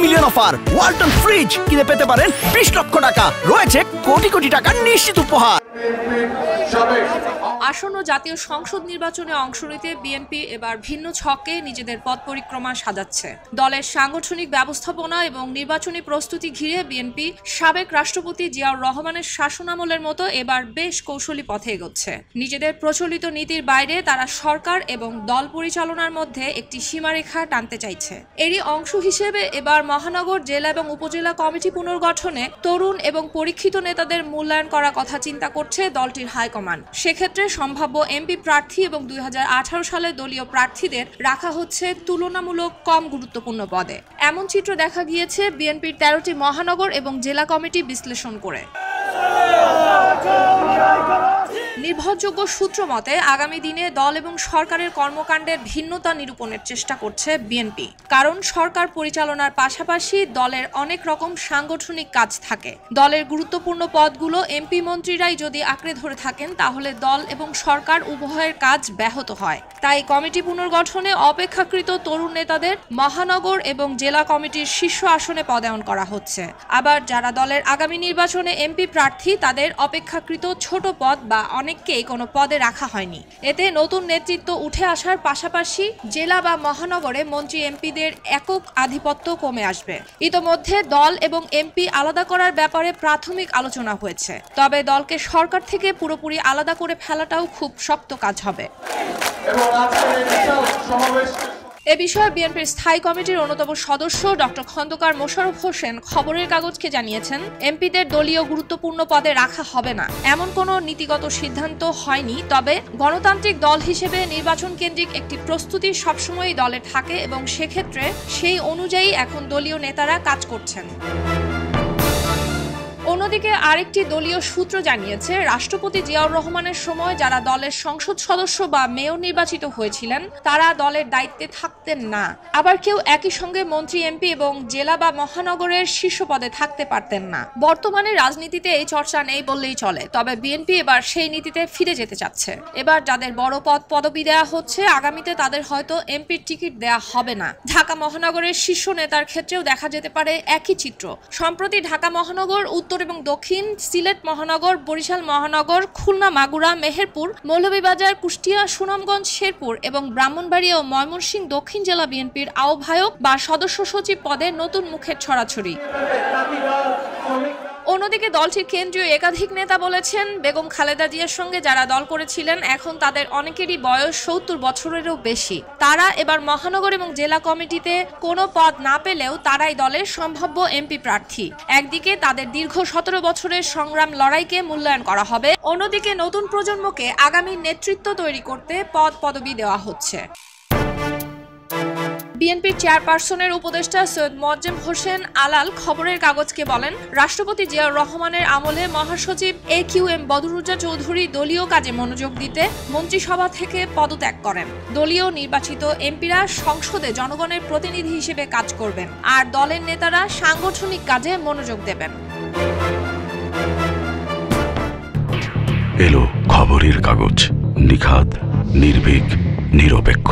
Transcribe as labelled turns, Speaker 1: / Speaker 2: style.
Speaker 1: Million offer. Walton fridge কিনে পেতে পারেন 20 লক্ষ টাকা। রয়েছে কোটি কোটি টাকার নিশ্চিত উপহার।
Speaker 2: আসন্ন জাতীয় সংসদ নির্বাচনে অংশ নিতে বিএনপি এবার ভিন্ন ছকে নিজেদের পথ পরিক্রমা সাজাচ্ছে। দলের সাংগঠনিক ব্যবস্থাপনা এবং নির্বাচনী প্রস্তুতি ঘিরে বিএনপি সাবেক রাষ্ট্রপতি জিয়াউর রহমানের শাসনামলের মতো এবার বেশ কৌশলী পথে এগোচ্ছে। নিজেদের প্রচলিত নীতির বাইরে তারা সরকার এবং দল পরিচালনার মধ্যে একটি সীমারেখা টানতে চাইছে। এরই অংশ হিসেবে এবার মহানগর, জেলা এবং উপজেলা কমিটি পুনর্গঠনে তরুণ এবং পরীক্ষিত নেতাদের মূল্যায়ন করার কথা চিন্তা করছে দলটির হাইকমান্ড। সেক্ষেত্রে সম্ভাব্য এমপি প্রার্থী এবং 2018 সালে দলীয় প্রার্থীদের রাখা হচ্ছে তুলনামূলক কম গুরুত্বপূর্ণ পদে। এমন চিত্র দেখা গিয়েছে বিএনপির 13টি মহানগর এবং জেলা কমিটি বিশ্লেষণ করে। নির্ভরযোগ্য সূত্র মতে আগামী দিনে দল এবং সরকারের কর্মকাণ্ডের ভিন্নতা নিরূপণের চেষ্টা করছে বিএনপি। কারণ সরকার পরিচালনার পাশাপাশি দলের অনেক রকম সাংগঠনিক কাজ থাকে। দলের গুরুত্বপূর্ণ পদগুলো এমপি মন্ত্রীরাই যদি আঁকড়ে ধরে থাকেন তাহলে দল এবং সরকার উভয়ের কাজ ব্যাহত হয়। তাই কমিটি পুনর্গঠনে অপেক্ষাকৃত তরুণ নেতাদের মহানগর এবং জেলা কমিটির শীর্ষ আসনে পদায়ন করা হচ্ছে। আবার যারা দলের আগামী নির্বাচনে এমপি প্রার্থী তাদের অপেক্ষাকৃত ছোট পদ বা অনেককেই কোনো পদে রাখা হয়নি। এতে নতুন নেতৃত্ব উঠে আসার পাশাপাশি জেলা বা মহানগরে মন্ত্রী এমপিদের একক আধিপত্য কমে আসবে। ইতোমধ্যে দল এবং এমপি আলাদা করার ব্যাপারে প্রাথমিক আলোচনা হয়েছে। তবে দলকে সরকার থেকে পুরোপুরি আলাদা করে ফেলাটাও খুব শক্ত কাজ হবে। এ বিষয়ে বিএনপির স্থায়ী কমিটির অন্যতম সদস্য ডক্টর খন্দকার মোশাররফ হোসেন খবরের কাগজকে জানিয়েছেন, এমপিদের দলীয় গুরুত্বপূর্ণ পদে রাখা হবে না, এমন কোনো নীতিগত সিদ্ধান্ত হয়নি। তবে গণতান্ত্রিক দল হিসেবে নির্বাচন কেন্দ্রিক একটি প্রস্তুতি সবসময়ই দলে থাকে এবং সেক্ষেত্রে সেই অনুযায়ী এখন দলীয় নেতারা কাজ করছেন। অন্যদিকে আরেকটি দলীয় সূত্র জানিয়েছে, রাষ্ট্রপতি জিয়াউর রহমানের সময় যারা দলের সংসদ সদস্য বা মেয়র নির্বাচিত হয়েছিলেন তারা দলের দায়িত্বে থাকতেন না। আবার কেউ একই সঙ্গে মন্ত্রী, এমপি এবং জেলা বা মহানগরের শীর্ষ পদে থাকতে পারতেন না। বর্তমানে রাজনীতিতে এই চর্চা নেই বললেই চলে। তবে বিএনপি এবার সেই নীতিতে ফিরে যেতে চাচ্ছে। এবার যাদের বড় পদবি দেওয়া হচ্ছে আগামীতে তাদের হয়তো এমপির টিকিট দেওয়া হবে না। ঢাকা মহানগরের শীর্ষ নেতার ক্ষেত্রেও দেখা যেতে পারে একই চিত্র। সম্প্রতি ঢাকা মহানগর, উত্তর এবং দক্ষিণ, সিলেট মহানগর, বরিশাল মহানগর, খুলনা, মাগুরা, মেহেরপুর, মৌলভীবাজার, কুষ্টিয়া, সুনামগঞ্জ, শেরপুর এবং ব্রাহ্মণবাড়িয়া ও ময়মনসিংহ দক্ষিণ জেলা বিএনপির আহ্বায়ক বা সদস্য সচিব পদে নতুন মুখের ছড়াছড়ি। অন্যদিকে দলটির কেন্দ্রীয় একাধিক নেতা বলেছেন, বেগম খালেদা জিয়ার সঙ্গে যারা দল করেছিলেন এখন তাদের অনেকেরই বয়স 70 বছরেরও বেশি। তারা এবার মহানগর এবং জেলা কমিটিতে কোনো পদ না পেলেও তারাই দলের সম্ভাব্য এমপি প্রার্থী। একদিকে তাদের দীর্ঘ 17 বছরের সংগ্রাম লড়াইকে মূল্যায়ন করা হবে, অন্যদিকে নতুন প্রজন্মকে আগামী নেতৃত্ব তৈরি করতে পদবি দেওয়া হচ্ছে। বিএনপির চেয়ারপারসনের উপদেষ্টা সৈয়দ মোয়াজ্জেম হোসেন আলাল খবরের কাগজকে বলেন, রাষ্ট্রপতি জিয়াউর রহমানের আমলে মহাসচিব AQM বদরুজ্জা চৌধুরী দলীয় কাজে মনোযোগ দিতে মন্ত্রিসভা থেকে পদত্যাগ করেন। দলীয় নির্বাচিত এমপিরা সংসদে জনগণের প্রতিনিধি হিসেবে কাজ করবেন আর দলের নেতারা সাংগঠনিক কাজে মনোযোগ দেবেন।
Speaker 3: এলো খবরের কাগজ, নিখাত, নির্ভীক, নিরপেক্ষ।